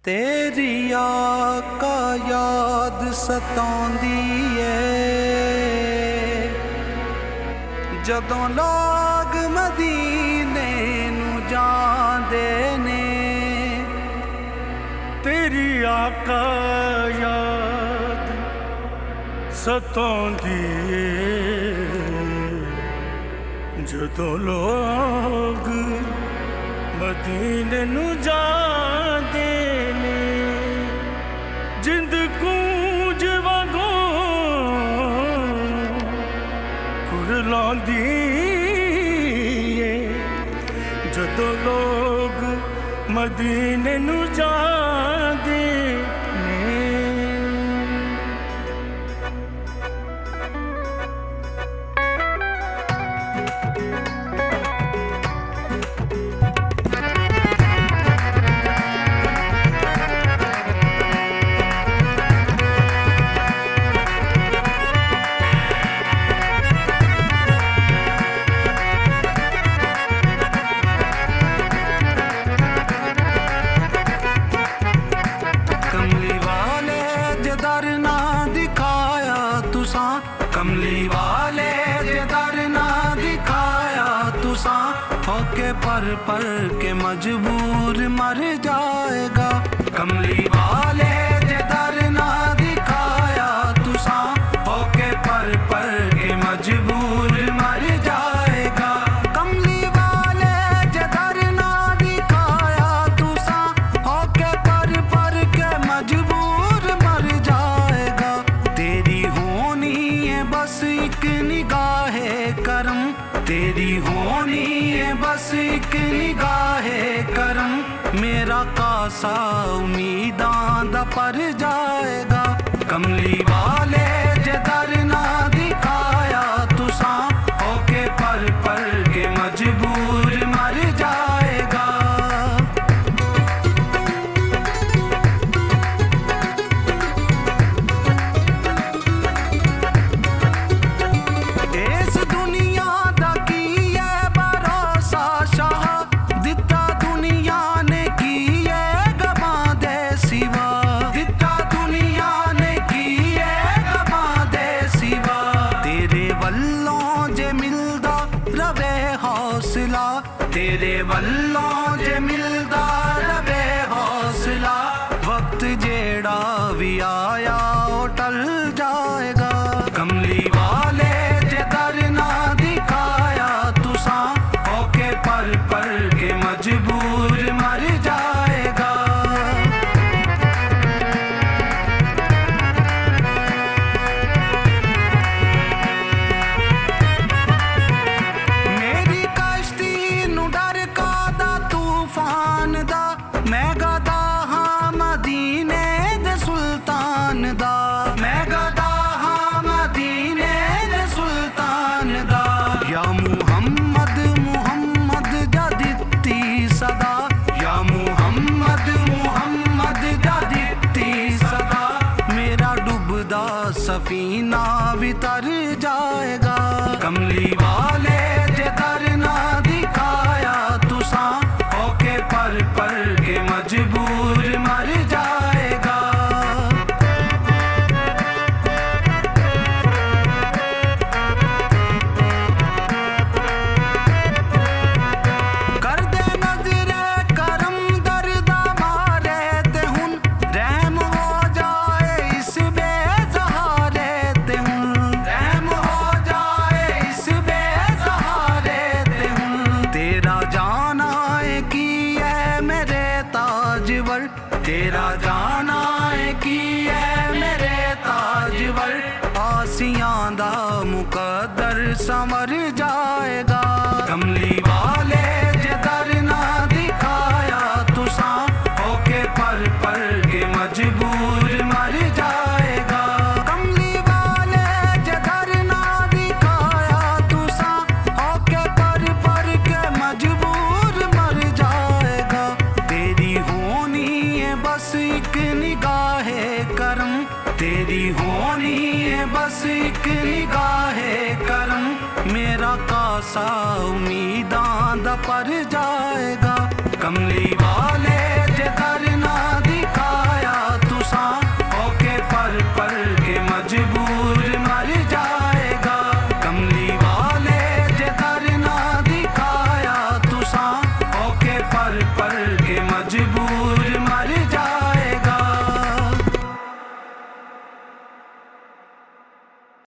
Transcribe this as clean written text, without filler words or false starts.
तेरी आका याद सतांदी ਏ ਜਦੋਂ ਲੋਕ ਮਦੀਨੇ ਨੂੰ ਜਾਂਦੇ ਨੇ। तेरी आका याद सतांदी ਏ ਜਦੋਂ ਲੋਕ ਮਦੀਨੇ ਨੂੰ ਜਾਂਦੇ ਨੇ। ਜਿੰਦ ਕੂੰਜ ਵਾਂਗੂ ਕੁਰਲਾਂਦੀ ਏ ਜਦੋਂ ਲੋਕ ਮਦੀਨੇ ਨੂੰ ਜਾਂਦੇ ਨੇ। कमली वाले जे दर ना दिखाया तुसा होके पर के मजबूर मर जाएगा। कमली वाले जे दर ना दिखाया तुसा होके पर के मजबूर मर जाएगा। कमली वाले जे दर ना दिखाया तुसा होके पर के मजबूर मर जाएगा। तेरी होनी बस एक निगाहे करम, तेरी होनी है बस एक निगाहे करम। मेरा कासा उम्मीदां दा पर जाएगा। कमली वाले जे दर ना दिखाया तुसा होके पर के मजबूर मर जाएगा। तेरे वल्लों जे मिलदा रवे हौसला, वक्त जेड़ा भी आया ओ टल जाएगा। कमली वाले जे दर ना दिखाया तुसा होके पर के मजबूर मर जाएगा। मैं गदा हाँ मदीने दे सुल्तान दा, मैं गदा हाँ मदीने दे सुल्तान दा। या मुहम्मद मुहम्मद जा दित्ती सदा, या मुहम्मद मुहम्मद जा दित्ती सदा। मेरा डुबदा सफीना भी तर जाएगा। कमली वाले जे दर ना दिखाया तुसा होके पर के मजबूर मर जाएगा। कर दे नजरे करम दर्दा मारे ते हुन, रहम हो जाए इस बेसहारे ते हुन, रहम हो जाए इस बेसहारे ते हुन। तेरा जाना है की मेरे ताजवर, तेरा जाना है की है मेरे ताजवर। आसियां दा मुकद्दर संवर जाएगा। कमली वाले जे दर ना दिखाया तुसा होके पर के मजबूर मर जाएगा। कमली वाले जे दर ना दिखाया तुसा होके पर के मजबूर मर जाएगा। तेरी होनी है बस एक निगाहे करम, तेरी होनी है बस एक निगाहे करम। मेरा कासा उम्मीदां दा पर जाएगा। कमली वाले